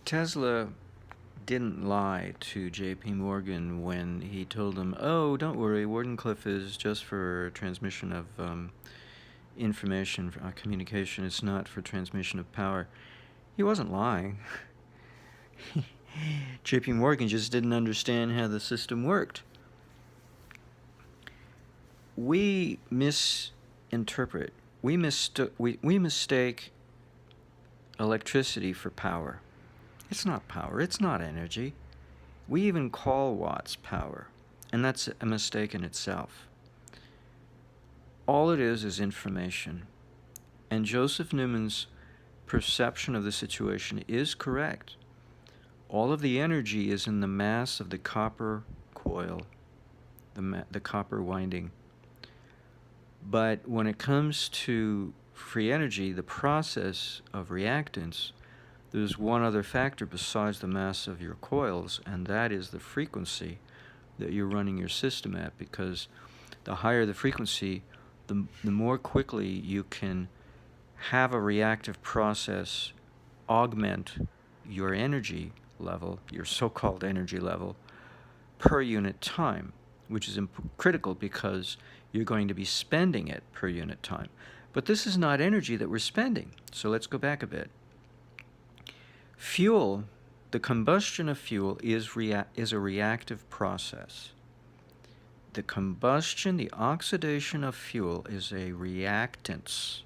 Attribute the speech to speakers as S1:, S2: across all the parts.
S1: Tesla didn't lie to J.P. Morgan when he told him, "Oh, don't worry, Wardenclyff is just for transmission of information, communication. It's not for transmission of power." He wasn't lying. J.P. Morgan just didn't understand how the system worked. We misinterpret. We mistake electricity for power. It's not power. It's not energy. We even call watts power, and that's a mistake in itself. All it is information. And Joseph Newman's perception of the situation is correct. All of the energy is in the mass of the copper coil, the copper winding. But when it comes to free energy, the process of reactance, there's one other factor besides the mass of your coils, and that is the frequency that you're running your system at, because the higher the frequency, the more quickly you can have a reactive process augment your energy level, your so-called energy level, per unit time, which is critical because you're going to be spending it per unit time. But this is not energy that we're spending. So let's go back a bit. Fuel, the combustion of fuel is a reactive process. The combustion, the oxidation of fuel is a reactance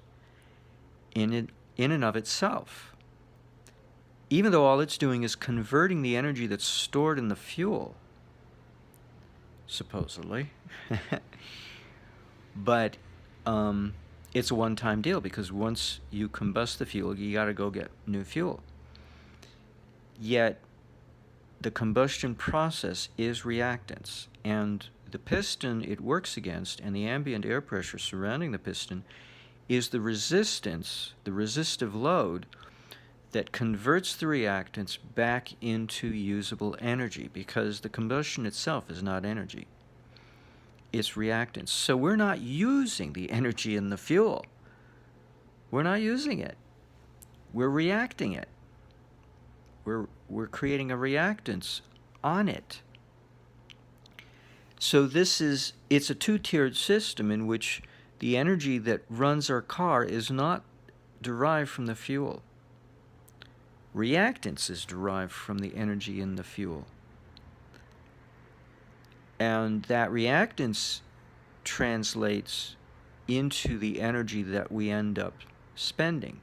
S1: in and of itself. Even though all it's doing is converting the energy that's stored in the fuel, supposedly. But it's a one-time deal, because once you combust the fuel, you got to go get new fuel. Yet the combustion process is reactance, and the piston it works against and the ambient air pressure surrounding the piston is the resistance, the resistive load that converts the reactance back into usable energy, because the combustion itself is not energy. It's reactance. So we're not using the energy in the fuel. We're not using it. We're reacting it. We're creating a reactance on it. So it's a two-tiered system in which the energy that runs our car is not derived from the fuel. Reactance is derived from the energy in the fuel. And that reactance translates into the energy that we end up spending.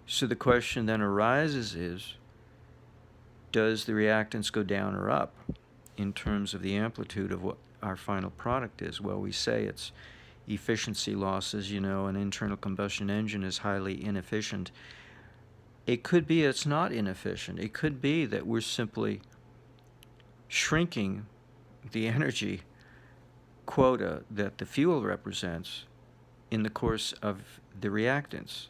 S1: So the question then arises is, does the reactance go down or up in terms of the amplitude of what our final product is? Well, we say it's efficiency losses. An internal combustion engine is highly inefficient. It could be it's not inefficient. It could be that we're simply shrinking the energy quota that the fuel represents in the course of the reactance,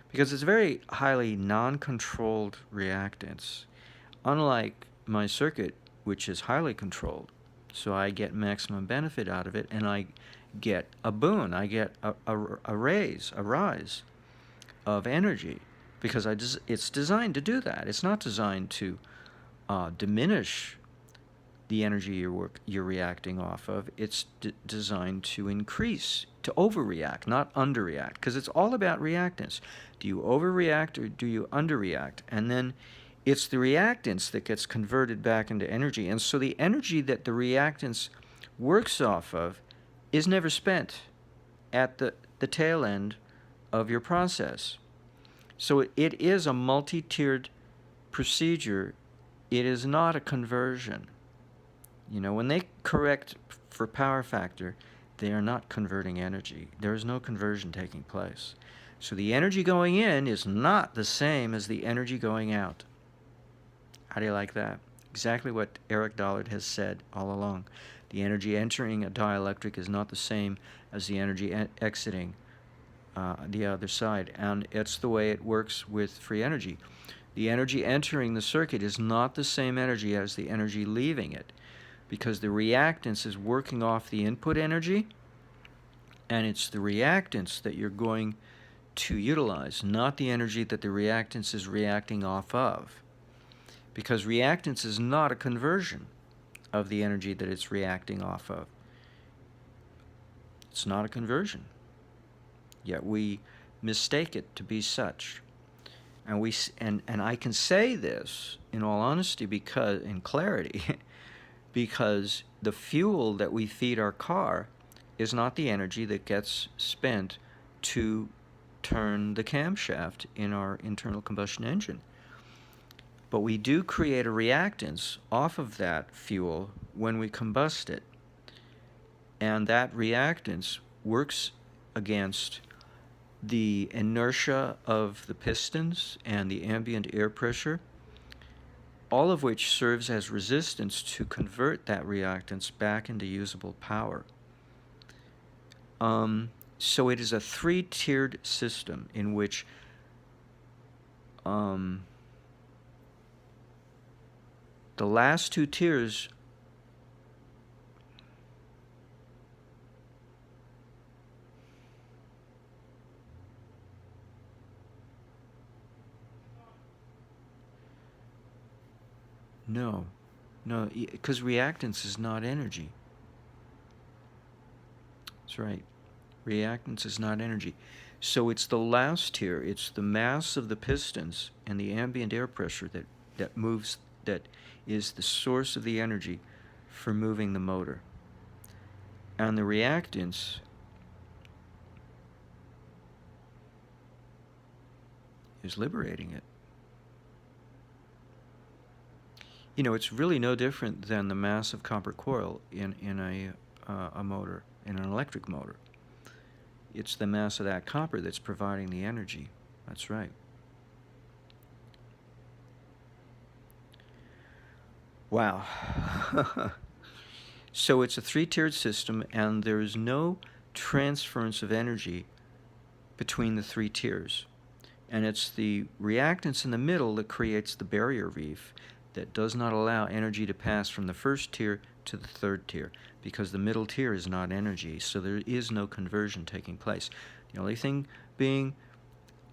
S1: because it's very highly non-controlled reactance, unlike my circuit, which is highly controlled. So I get maximum benefit out of it, and I get a boon. I get a rise of energy, because it's designed to do that. It's not designed to diminish the energy you're reacting off of. It's designed to increase, to overreact, not underreact, because it's all about reactance. Do you overreact or do you underreact? And then it's the reactance that gets converted back into energy. And so the energy that the reactance works off of is never spent at the tail end of your process. So it is a multi-tiered procedure. It is not a conversion. When they correct for power factor, they are not converting energy. There is no conversion taking place. So the energy going in is not the same as the energy going out. How do you like that? Exactly what Eric Dollard has said all along. The energy entering a dielectric is not the same as the energy exiting the other side. And it's the way it works with free energy. The energy entering the circuit is not the same energy as the energy leaving it, because the reactance is working off the input energy, and it's the reactance that you're going to utilize, not the energy that the reactance is reacting off of. Because reactance is not a conversion of the energy that it's reacting off of. It's not a conversion. Yet we mistake it to be such. And I can say this in all honesty, because in clarity, because the fuel that we feed our car is not the energy that gets spent to turn the camshaft in our internal combustion engine. But we do create a reactance off of that fuel when we combust it. And that reactance works against the inertia of the pistons and the ambient air pressure, all of which serves as resistance to convert that reactance back into usable power. So it is a three-tiered system in which the last two tiers no, because reactance is not energy. That's right. Reactance is not energy. So it's the last tier. It's the mass of the pistons and the ambient air pressure that moves, that is the source of the energy for moving the motor. And the reactance is liberating it. You know, it's really no different than the mass of copper coil in a motor, in an electric motor. It's the mass of that copper that's providing the energy. That's right. Wow. So it's a three-tiered system, and there is no transference of energy between the three tiers. And it's the reactance in the middle that creates the barrier reef that does not allow energy to pass from the first tier to the third tier, because the middle tier is not energy, so there is no conversion taking place. The only thing being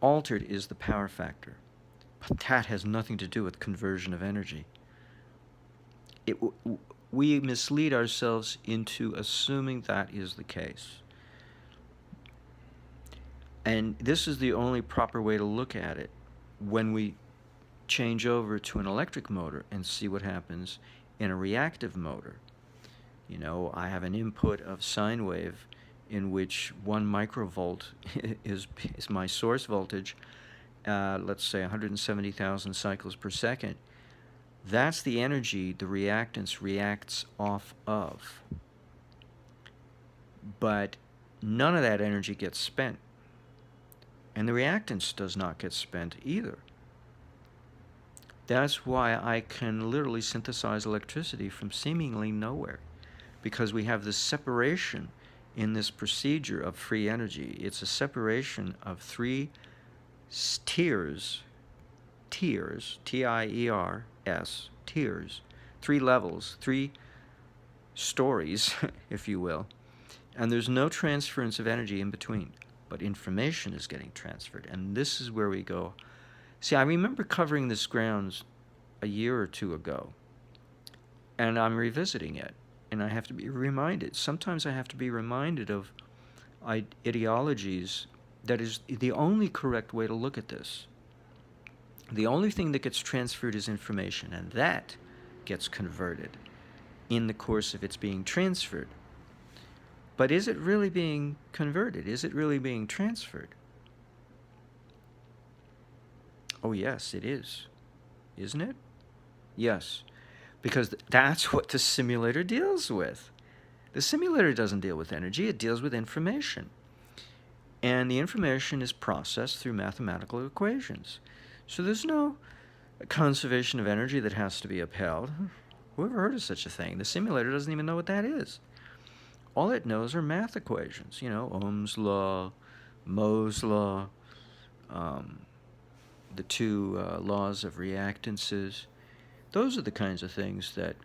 S1: altered is the power factor, but that has nothing to do with conversion of energy. We mislead ourselves into assuming that is the case. And this is the only proper way to look at it when we change over to an electric motor and see what happens in a reactive motor. You know, I have an input of sine wave in which 1 microvolt is my source voltage, let's say 170,000 cycles per second. That's the energy the reactance reacts off of. But none of that energy gets spent. And the reactance does not get spent either. That's why I can literally synthesize electricity from seemingly nowhere, because we have this separation in this procedure of free energy. It's a separation of three tiers, T-I-E-R-S, tiers, 3 levels, 3 stories, if you will, and there's no transference of energy in between, but information is getting transferred, and this is where we go. See, I remember covering this grounds a year or two ago, and I'm revisiting it, and I have to be reminded. Sometimes I have to be reminded of ideologies that is the only correct way to look at this. The only thing that gets transferred is information, and that gets converted in the course of its being transferred. But is it really being converted? Is it really being transferred? Oh, yes, it is. Isn't it? Yes, because that's what the simulator deals with. The simulator doesn't deal with energy, it deals with information. And the information is processed through mathematical equations. So there's no conservation of energy that has to be upheld. Who ever heard of such a thing? The simulator doesn't even know what that is. All it knows are math equations, you know, Ohm's law, Mohs law, the 2 laws of reactances. Those are the kinds of things that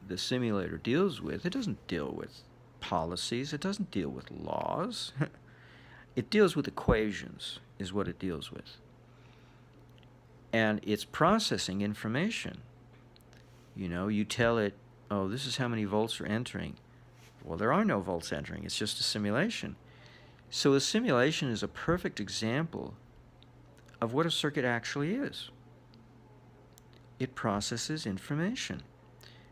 S1: the simulator deals with. It doesn't deal with policies. It doesn't deal with laws. It deals with equations. is what it deals with. And it's processing information. You tell it, oh, this is how many volts are entering. Well, there are no volts entering. It's just a simulation. So a simulation is a perfect example of what a circuit actually is. It processes information.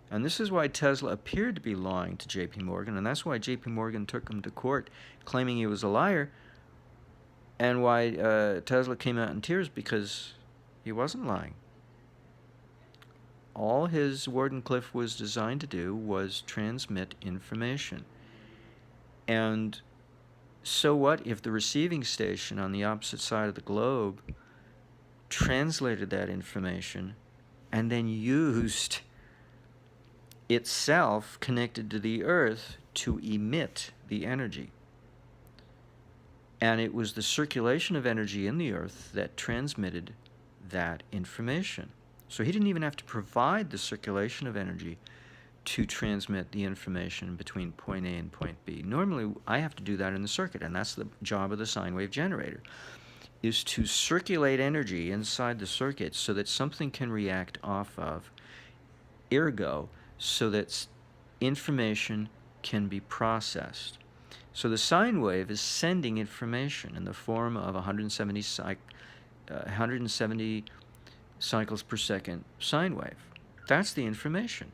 S1: And this is why Tesla appeared to be lying to J.P. Morgan, and that's why J.P. Morgan took him to court claiming he was a liar, and why Tesla came out in tears, because he wasn't lying. All his Wardenclyff was designed to do was transmit information. And so what if the receiving station on the opposite side of the globe translated that information and then used itself connected to the Earth to emit the energy? And it was the circulation of energy in the Earth that transmitted that information. So he didn't even have to provide the circulation of energy to transmit the information between point A and point B. Normally, I have to do that in the circuit, and that's the job of the sine wave generator, is to circulate energy inside the circuit so that something can react off of, ergo, so that information can be processed. So the sine wave is sending information in the form of 170 cycles per second sine wave. That's the information.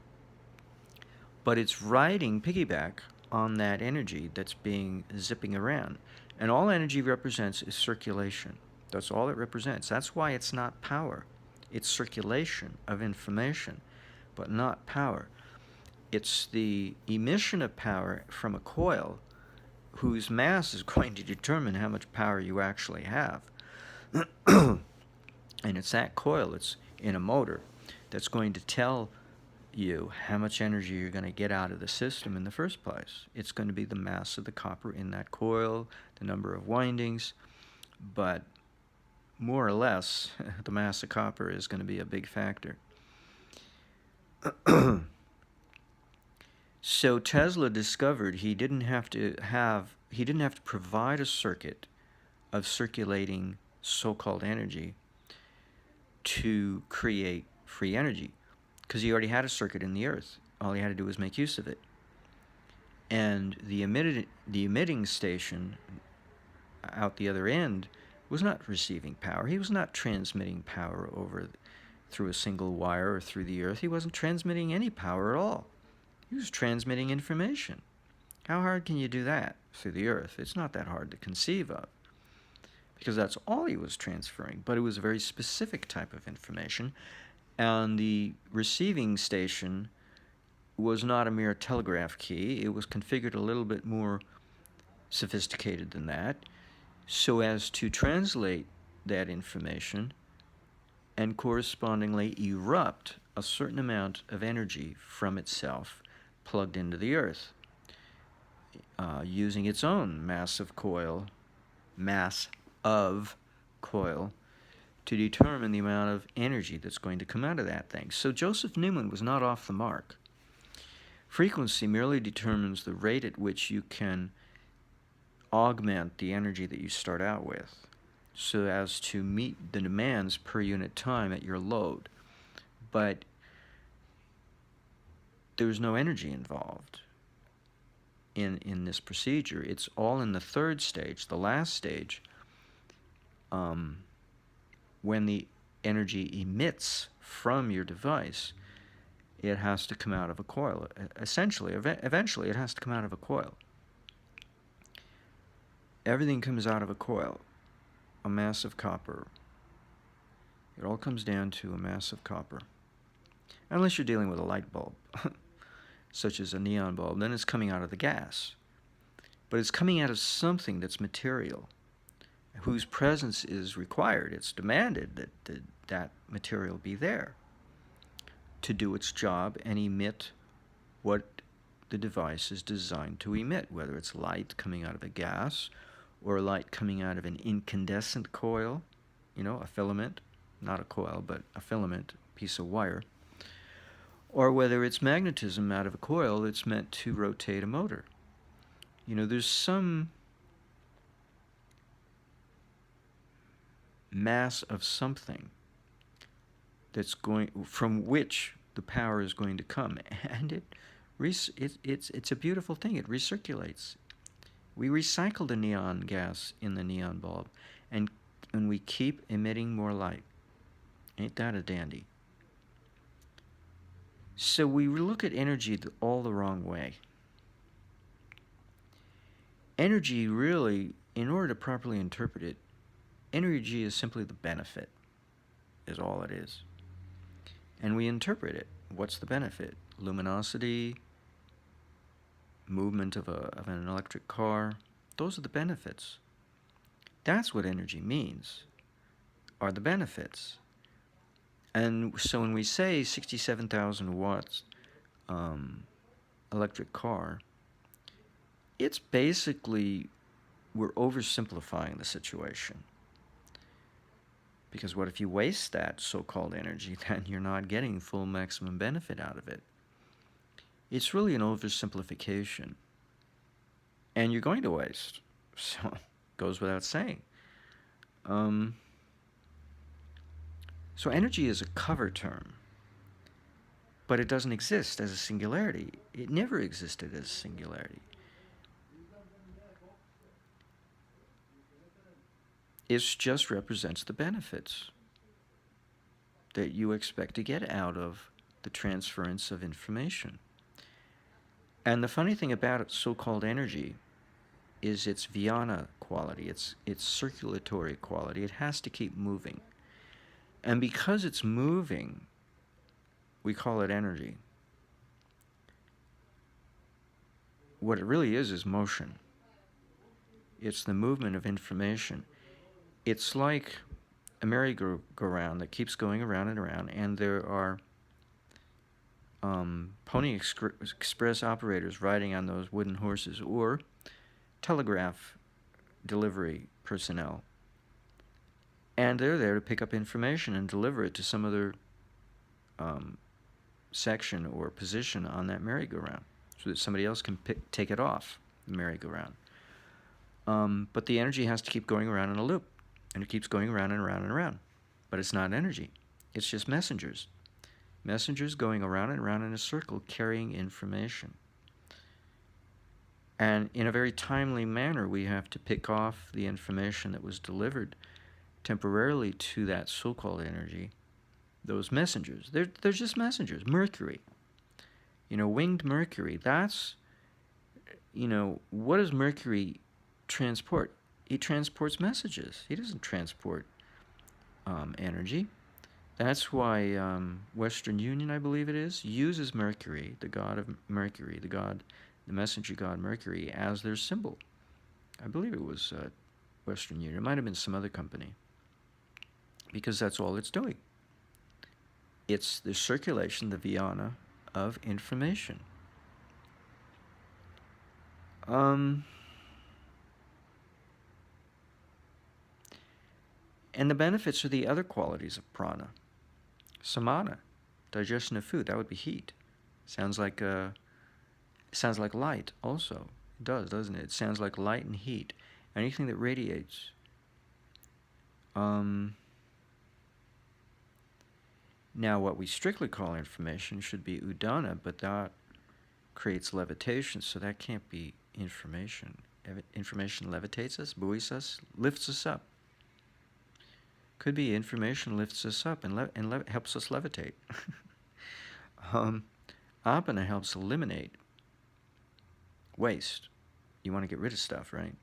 S1: But it's riding piggyback on that energy that's being zipping around. And all energy represents is circulation. That's all it represents. That's why it's not power. It's circulation of information, but not power. It's the emission of power from a coil whose mass is going to determine how much power you actually have. And it's that coil, it's in a motor, that's going to tell you how much energy you're going to get out of the system in the first place. It's going to be the mass of the copper in that coil, the number of windings, but more or less, the mass of copper is going to be a big factor. So Tesla discovered he didn't have to provide a circuit of circulating so-called energy to create free energy, because he already had a circuit in the Earth. All he had to do was make use of it. And the emitting station out the other end was not receiving power. He was not transmitting power through a single wire or through the Earth. He wasn't transmitting any power at all. He was transmitting information. How hard can you do that through the Earth? It's not that hard to conceive of, because that's all he was transferring. But it was a very specific type of information, and the receiving station was not a mere telegraph key. It was configured a little bit more sophisticated than that, so as to translate that information and correspondingly erupt a certain amount of energy from itself plugged into the Earth, using its own mass of coil to determine the amount of energy that's going to come out of that thing. So Joseph Newman was not off the mark. Frequency merely determines the rate at which you can augment the energy that you start out with, so as to meet the demands per unit time at your load. But there's no energy involved in this procedure. It's all in the third stage, the last stage, when the energy emits from your device. It has to come out of a coil. Essentially, eventually, it has to come out of a coil. Everything comes out of a coil, a mass of copper. It all comes down to a mass of copper. Unless you're dealing with a light bulb, such as a neon bulb, then it's coming out of the gas. But it's coming out of something that's material, whose presence is required. It's demanded that that material be there to do its job and emit what the device is designed to emit, whether it's light coming out of a gas or light coming out of an incandescent coil, a filament, not a coil, but a filament, piece of wire, or whether it's magnetism out of a coil that's meant to rotate a motor. There's some mass of something that's going from which the power is going to come, and it's a beautiful thing. It recirculates. We recycle the neon gas in the neon bulb, and we keep emitting more light. Ain't that a dandy? So we look at energy all the wrong way. Energy really, in order to properly interpret it, energy is simply the benefit, is all it is. And we interpret it. What's the benefit? Luminosity, movement of an electric car. Those are the benefits. That's what energy means, are the benefits. And so when we say 67,000 watts electric car, it's basically, we're oversimplifying the situation. Because what if you waste that so-called energy, then you're not getting full maximum benefit out of it. It's really an oversimplification. And you're going to waste. So it goes without saying. So energy is a cover term. But it doesn't exist as a singularity. It never existed as a singularity. It just represents the benefits that you expect to get out of the transference of information. And the funny thing about so-called energy is its Viana quality, its circulatory quality. It has to keep moving. And because it's moving, we call it energy. What it really is motion. It's the movement of information. It's like a merry-go-round that keeps going around and around, and there are Pony Express operators riding on those wooden horses, or telegraph delivery personnel. And they're there to pick up information and deliver it to some other section or position on that merry-go-round so that somebody else can take it off the merry-go-round. But the energy has to keep going around in a loop, and it keeps going around and around and around. But it's not energy. It's just messengers. Messengers going around and around in a circle carrying information. And in a very timely manner, we have to pick off the information that was delivered temporarily to that so-called energy, those messengers. They're just messengers. Mercury. Winged Mercury. That's, what does Mercury transport? He transports messages. He doesn't transport energy. That's why Western Union, I believe it is, uses Mercury, the god of Mercury, the messenger god Mercury, as their symbol. I believe it was Western Union. It might have been some other company. Because that's all it's doing. It's the circulation, the Viana of information. And the benefits are the other qualities of prana. Samana, digestion of food, that would be heat. Sounds like light also. It does, doesn't it? It sounds like light and heat. Anything that radiates. Now, what we strictly call information should be udana, but that creates levitation, so that can't be information. Information levitates us, buoys us, lifts us up. Could be information lifts us up and helps us levitate. Apana helps eliminate waste. You want to get rid of stuff, right?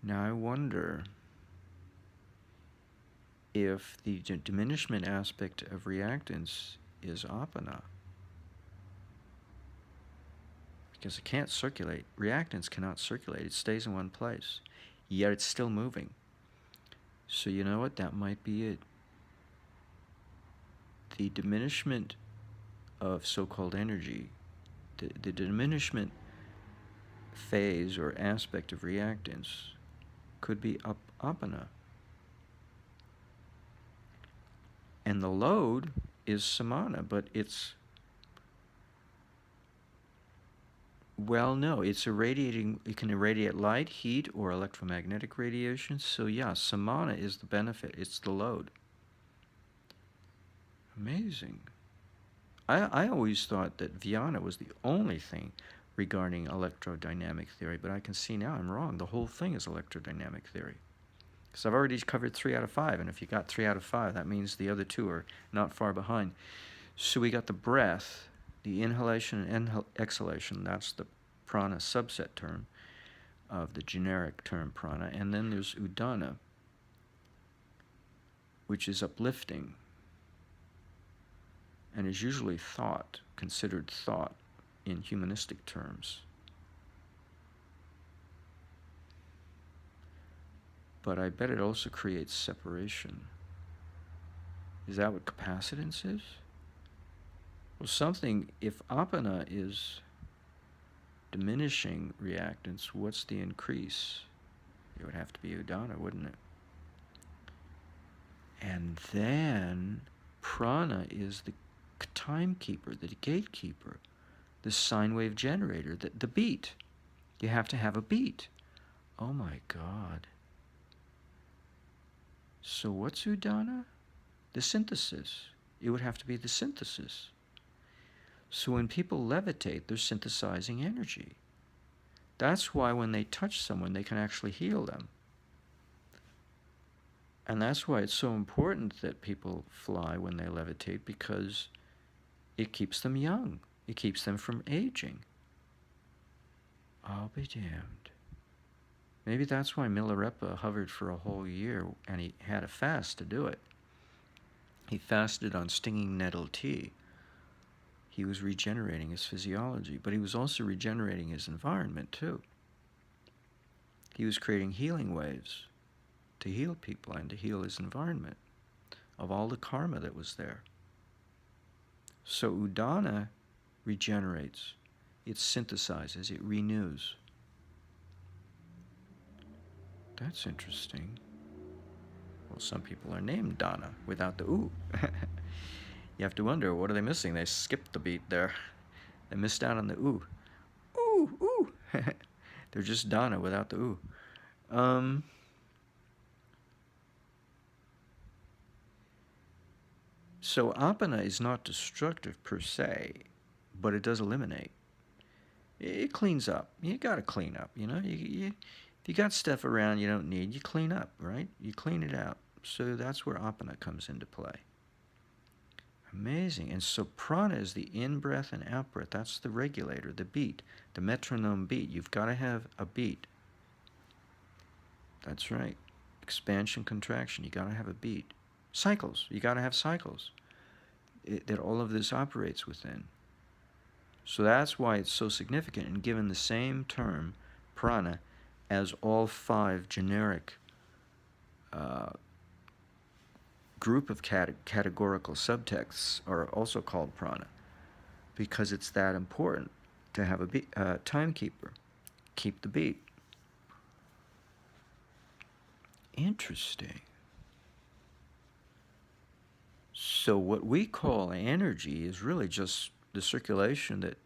S1: Now I wonder if the diminishment aspect of reactance is apana. Because it can't circulate. Reactance cannot circulate. It stays in one place. Yet it's still moving. So you know what? That might be it. The diminishment of so-called energy, the diminishment phase or aspect of reactance could be apana. And the load is samana, but it's Well, no, it's irradiating. It can irradiate light, heat, or electromagnetic radiation. So yeah, samana is the benefit. It's the load. Amazing. I always thought that Viana was the only thing regarding electrodynamic theory, but I can see now I'm wrong. The whole thing is electrodynamic theory. Because I've already covered 3 out of 5, and if you got 3 out of 5, that means the other 2 are not far behind. So we got the breath, the inhalation and exhalation. That's the prana subset term of the generic term prana. And then there's udana, which is uplifting and is usually thought, considered thought in humanistic terms. But I bet it also creates separation. Is that what capacitance is? Well, something, if apana is diminishing reactance, what's the increase? It would have to be udana, wouldn't it? And then prana is the timekeeper, the gatekeeper, the sine wave generator, the beat. You have to have a beat. Oh my God. So what's udana? The synthesis. It would have to be the synthesis. So when people levitate, they're synthesizing energy. That's why when they touch someone, they can actually heal them. And that's why it's so important that people fly when they levitate, because it keeps them young. It keeps them from aging. I'll be damned. Maybe that's why Milarepa hovered for a whole year, and he had a fast to do it. He fasted on stinging nettle tea. He was regenerating his physiology, but he was also regenerating his environment too. He was creating healing waves to heal people and to heal his environment of all the karma that was there. So udana regenerates, it synthesizes, it renews. That's interesting. Well, some people are named Dana without the oo. You have to wonder, what are they missing? They skipped the beat there. They missed out on the oo. Ooh, ooh. They're just Dana without the oo. So apana is not destructive per se, but it does eliminate. It cleans up. You got to clean up, you know. If you got stuff around you don't need, you clean up, right? You clean it out. So that's where apana comes into play. Amazing. And so prana is the in-breath and out-breath. That's the regulator, the beat, the metronome beat. You've got to have a beat. That's right. Expansion, contraction. You got to have a beat. Cycles. You got to have cycles that all of this operates within. So that's why it's so significant and given the same term, prana, as all 5 generic group of categorical subtexts are also called prana, because it's that important to have a timekeeper, keep the beat. Interesting. So what we call energy is really just the circulation that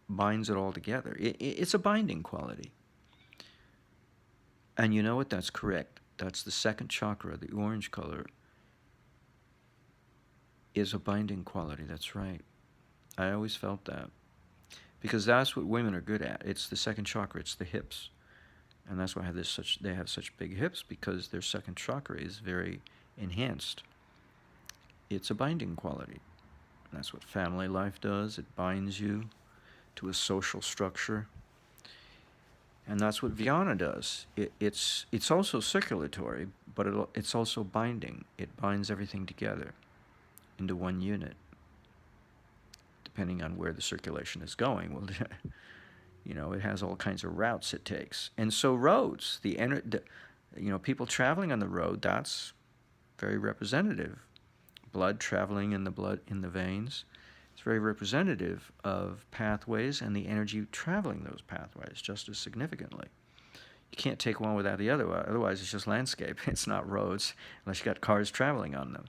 S1: binds it all together. It's a binding quality. And you know what? That's correct. That's the second chakra, the orange color, is a binding quality. That's right. I always felt that. Because that's what women are good at. It's the second chakra, it's the hips. And that's why they have such big hips, because their second chakra is very enhanced. It's a binding quality. And that's what family life does. It binds you to a social structure. And that's what Vyana does. It's also circulatory, but it's also binding. It binds everything together into one unit, depending on where the circulation is going. Well, you know, it has all kinds of routes it takes. And so roads, people traveling on the road, that's very representative. Blood traveling in the veins. It's very representative of pathways and the energy traveling those pathways just as significantly. You can't take one without the other, otherwise it's just landscape. It's not roads unless you got cars traveling on them.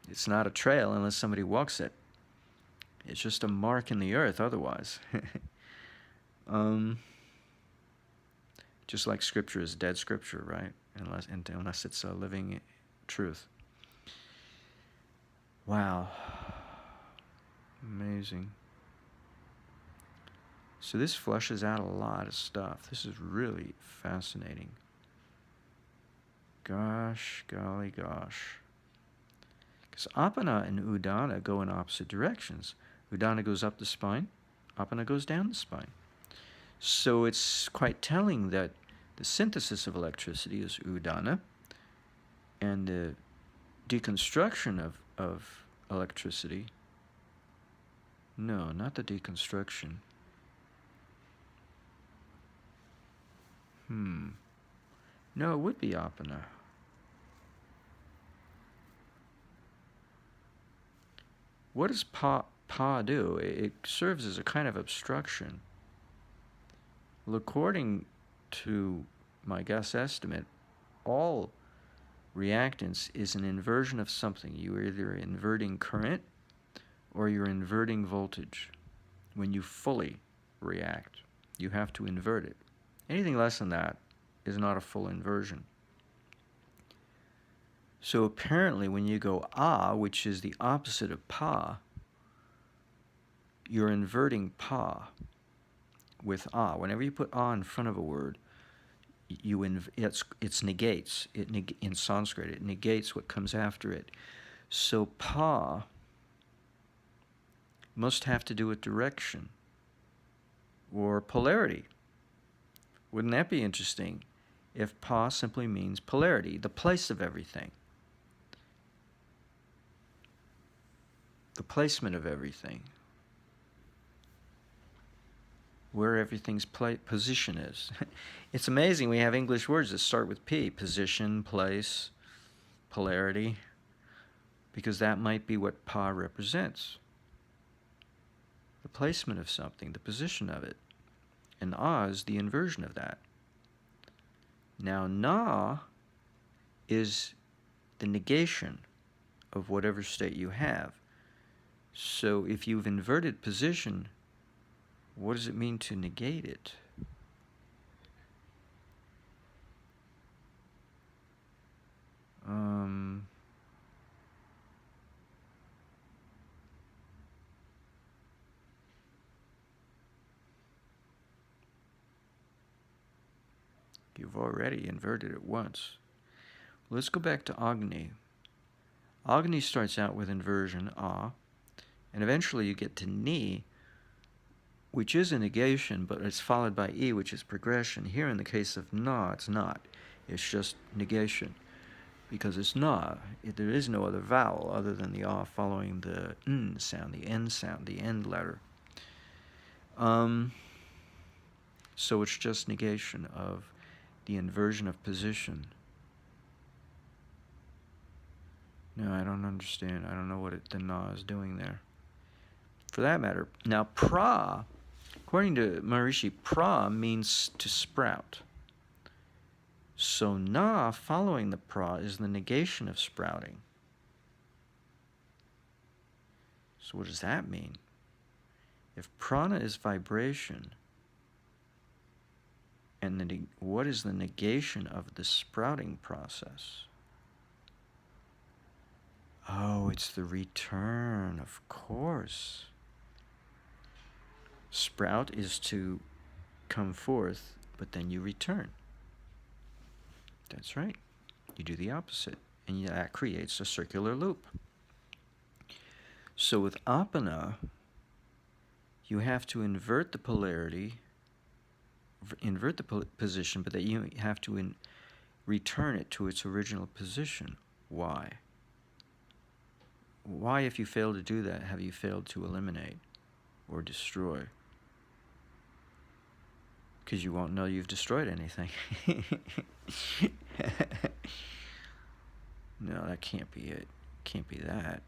S1: It's not a trail unless somebody walks it. It's just a mark in the earth otherwise. Um, just like scripture is dead scripture, right? Unless it's a living truth. Wow. Amazing. So this flushes out a lot of stuff. This is really fascinating. Gosh, golly gosh. Because Apana and Udana go in opposite directions. Udana goes up the spine, Apana goes down the spine. So it's quite telling that the synthesis of electricity is Udana, and the deconstruction of electricity, no, not the deconstruction. No, it would be Apana. What does Pa do? It serves as a kind of obstruction. Well, according to my guess estimate, all reactance is an inversion of something. You're either inverting current or you're inverting voltage. When you fully react, you have to invert it. Anything less than that is not a full inversion. So apparently when you go ah, which is the opposite of pa, you're inverting pa with ah. Whenever you put ah in front of a word, it's negates. In Sanskrit, it negates what comes after it. So pa must have to do with direction or polarity. Wouldn't that be interesting if pa simply means polarity, the place of everything, the placement of everything, where everything's position is. It's amazing we have English words that start with P: position, place, polarity, because that might be what pa represents. The placement of something, the position of it. And ah is the inversion of that. Now na is the negation of whatever state you have. So if you've inverted position, what does it mean to negate it? You've already inverted it once. Let's go back to Agni. Agni starts out with inversion, ah, and eventually you get to ni, which is a negation, but it's followed by e, which is progression. Here in the case of na, it's not. It's just negation, because it's na. There is no other vowel other than the ah following the n sound, the end letter. So it's just negation of the inversion of position. No, I don't understand. I don't know what the na is doing there. For that matter, now pra, according to Maharishi, pra means to sprout. So na following the pra is the negation of sprouting. So what does that mean? If prana is vibration, and what is the negation of the sprouting process? Oh, it's the return, of course. Sprout is to come forth, but then you return. That's right. You do the opposite, and that creates a circular loop. So with apana, you have to invert the polarity, invert the position, but that you have to return it to its original position. Why? Why, if you fail to do that, have you failed to eliminate or destroy? Because you won't know you've destroyed anything. No, that can't be it. Can't be that.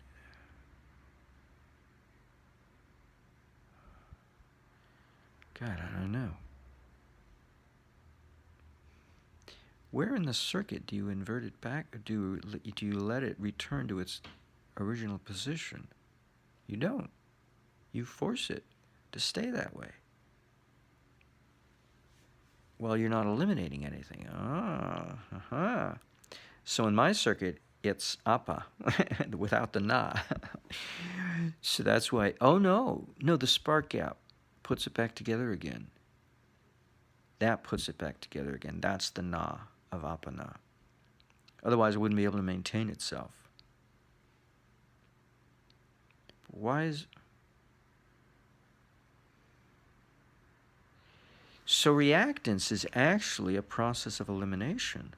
S1: God, I don't know. Where in the circuit do you invert it back, or do you let it return to its original position? You don't. You force it to stay that way. Well, you're not eliminating anything. So in my circuit, it's apa without the na. So that's why, oh no, the spark gap puts it back together again. That puts it back together again. That's the na of apana. Otherwise, it wouldn't be able to maintain itself. Why is... So reactance is actually a process of elimination.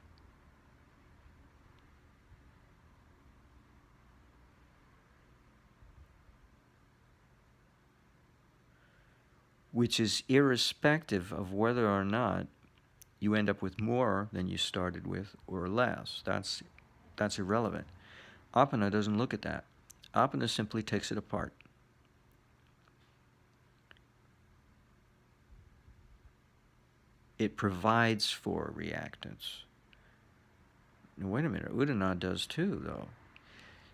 S1: Which is irrespective of whether or not you end up with more than you started with or less. That's irrelevant. Apana doesn't look at that. Apana simply takes it apart. It provides for reactance. Now, wait a minute, Udana does too, though.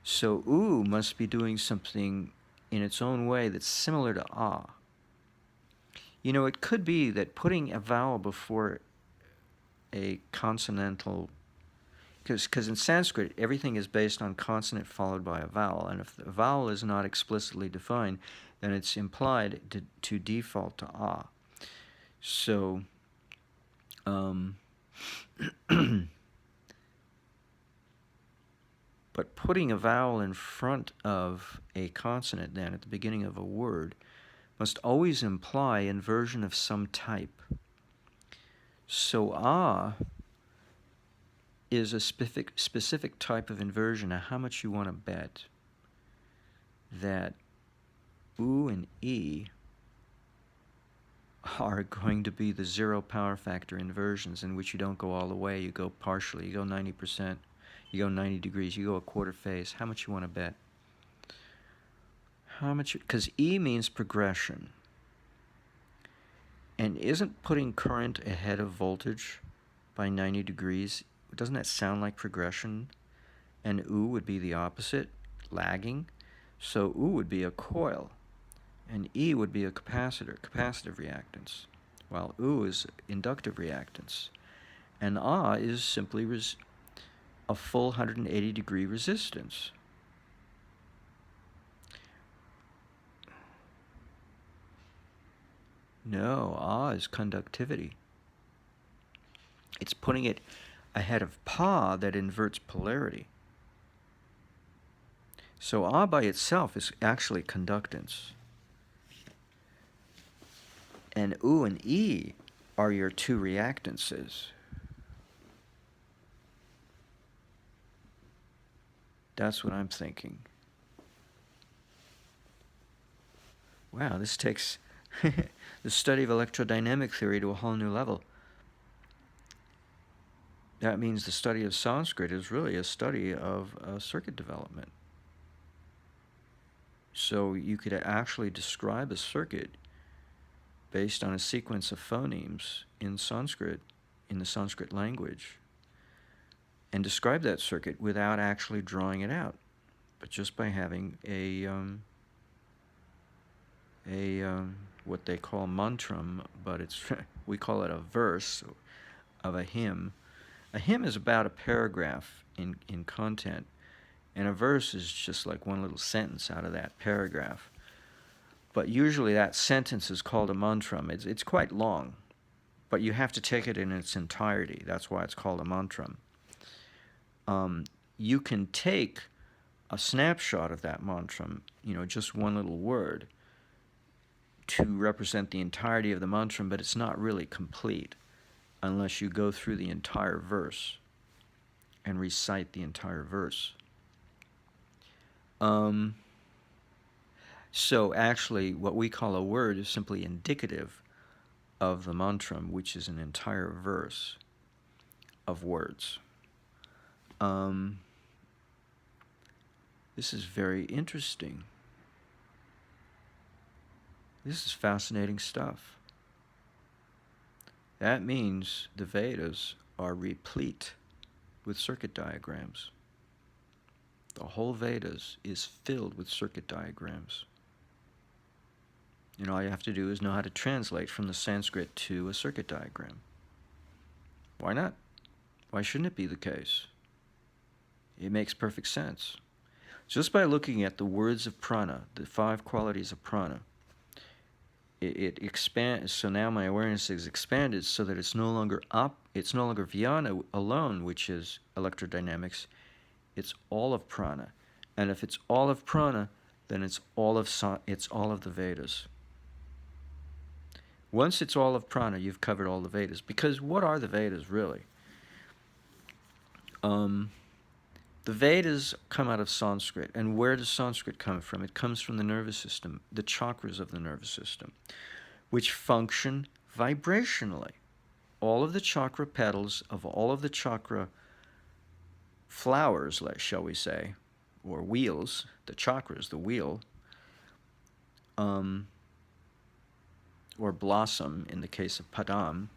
S1: So U must be doing something in its own way that's similar to A. You know, it could be that putting a vowel before a consonantal, because in Sanskrit, everything is based on consonant followed by a vowel, and if the vowel is not explicitly defined, then it's implied to default to A. So, but putting a vowel in front of a consonant then at the beginning of a word must always imply inversion of some type. So ah is a specific type of inversion. Now, how much you want to bet that U and E are going to be the zero power factor inversions in which you don't go all the way, you go partially, you go 90%, you go 90 degrees, you go a quarter phase. How much you want to bet? How much? Because E means progression. And isn't putting current ahead of voltage by 90 degrees, doesn't that sound like progression? And U would be the opposite, lagging. So U would be a coil, and E would be a capacitor, capacitive reactance, while U is inductive reactance. And A is simply a full 180 degree resistance. No, A is conductivity. It's putting it ahead of Pa that inverts polarity. So A by itself is actually conductance. And U and E are your two reactances. That's what I'm thinking. Wow, this takes the study of electrodynamic theory to a whole new level. That means the study of Sanskrit is really a study of circuit development. So you could actually describe a circuit based on a sequence of phonemes in Sanskrit, in the Sanskrit language, and describe that circuit without actually drawing it out, but just by having a what they call mantram, but it's we call it a verse of a hymn. A hymn is about a paragraph in content, and a verse is just like one little sentence out of that paragraph. But usually that sentence is called a mantram. It's quite long, but you have to take it in its entirety. That's why it's called a mantram. You can take a snapshot of that mantram, just one little word, to represent the entirety of the mantram, but it's not really complete unless you go through the entire verse and recite the entire verse. So actually, what we call a word is simply indicative of the mantram, which is an entire verse of words. This is very interesting. This is fascinating stuff. That means the Vedas are replete with circuit diagrams. The whole Vedas is filled with circuit diagrams. And all you have to do is know how to translate from the Sanskrit to a circuit diagram. Why not? Why shouldn't it be the case? It makes perfect sense. Just by looking at the words of prana, the 5 qualities of prana, it expands. So now my awareness is expanded so that it's no longer Vyana alone, which is electrodynamics. It's all of prana, and if it's all of prana, then it's all of the Vedas. Once it's all of prana, you've covered all the Vedas. Because what are the Vedas really? The Vedas come out of Sanskrit. And where does Sanskrit come from? It comes from the nervous system, the chakras of the nervous system, which function vibrationally. All of the chakra petals of all of the chakra flowers, shall we say, or wheels, the chakras, the wheel, or blossom in the case of padam.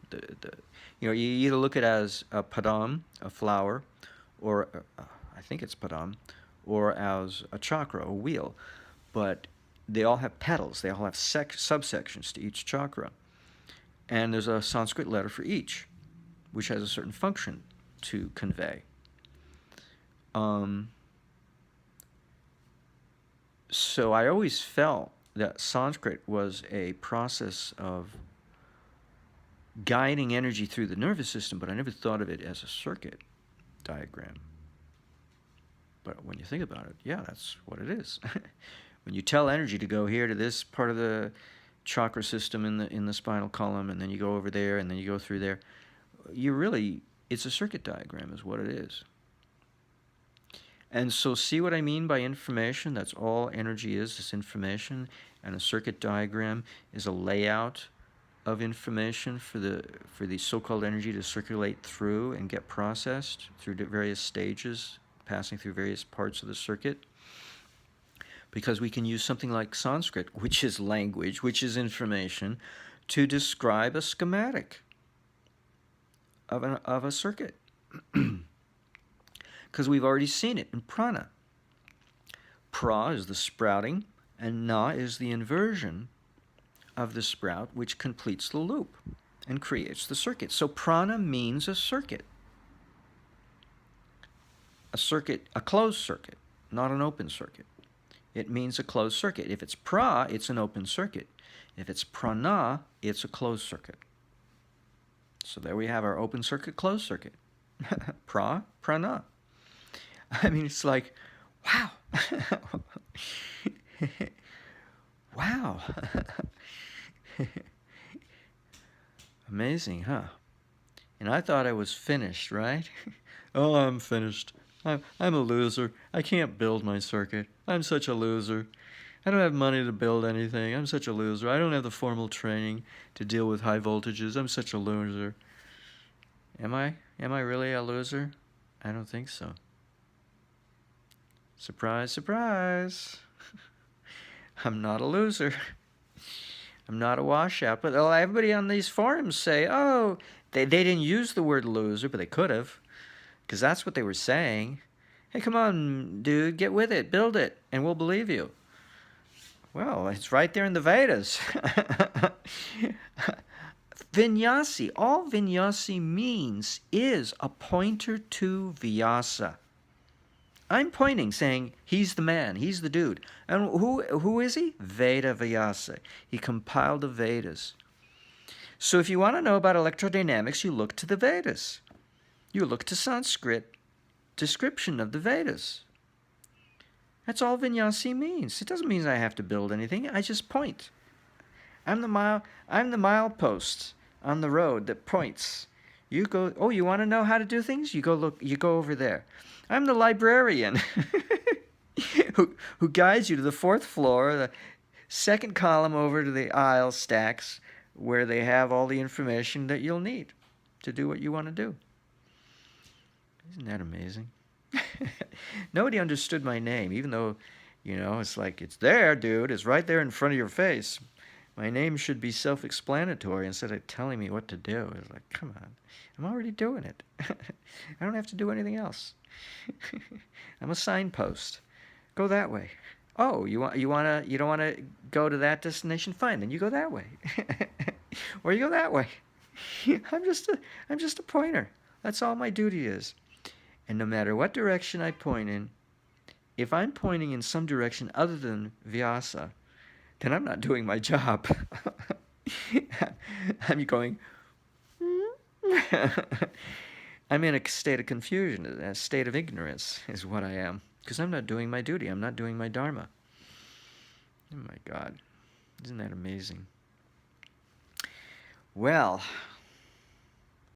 S1: You either look at it as a padam, a flower, or I think it's padam, or as a chakra, a wheel. But they all have petals. They all have subsections to each chakra. And there's a Sanskrit letter for each, which has a certain function to convey. So I always felt that Sanskrit was a process of guiding energy through the nervous system, but I never thought of it as a circuit diagram. But when you think about it, yeah, that's what it is. When you tell energy to go here to this part of the chakra system in the spinal column, and then you go over there, and then you go through there, it's a circuit diagram is what it is. And so see what I mean by information? That's all energy is information. And a circuit diagram is a layout of information for the so-called energy to circulate through and get processed through various stages, passing through various parts of the circuit. Because we can use something like Sanskrit, which is language, which is information, to describe a schematic of a circuit. Because we've already seen it in prana. Pra is the sprouting, and na is the inversion of the sprout, which completes the loop and creates the circuit. So prana means a circuit. A closed circuit, not an open circuit. It means a closed circuit. If it's pra, it's an open circuit. If it's prana, it's a closed circuit. So there we have our open circuit, closed circuit. Prana. I mean, it's like, wow. Wow. Amazing, huh? And I thought I was finished, right? Oh, I'm finished. I'm a loser. I can't build my circuit. I'm such a loser. I don't have money to build anything. I'm such a loser. I don't have the formal training to deal with high voltages. I'm such a loser. Am I? Am I really a loser? I don't think so. Surprise, surprise. I'm not a loser. I'm not a washout. But everybody on these forums say, oh, they didn't use the word loser, but they could have. Because that's what they were saying. Hey, come on, dude, get with it, build it, and we'll believe you. Well, it's right there in the Vedas. Vinyasi, all Vinyasi means is a pointer to Vyasa. I'm pointing, saying, he's the man, he's the dude. And who is he? Veda Vyasa. He compiled the Vedas. So if you want to know about electrodynamics, you look to the Vedas. You look to Sanskrit description of the Vedas. That's all Vinyasi means. It doesn't mean I have to build anything. I just point. I'm the milepost on the road that points. You go, oh, you want to know how to do things? You go over there. I'm the librarian who guides you to the 4th floor, the 2nd column over to the aisle stacks where they have all the information that you'll need to do what you want to do. Isn't that amazing? Nobody understood my name, even though, it's like, it's there, dude. It's right there in front of your face. My name should be self-explanatory instead of telling me what to do. It's like, come on. I'm already doing it. I don't have to do anything else. I'm a signpost. Go that way. Oh, you don't want to go to that destination? Fine, then you go that way. Or you go that way. I'm just a pointer. That's all my duty is. And no matter what direction I point in, if I'm pointing in some direction other than Vyasa, then I'm not doing my job. I'm going, I'm in a state of confusion, a state of ignorance is what I am. Because I'm not doing my duty. I'm not doing my dharma. Oh my God. Isn't that amazing? Well,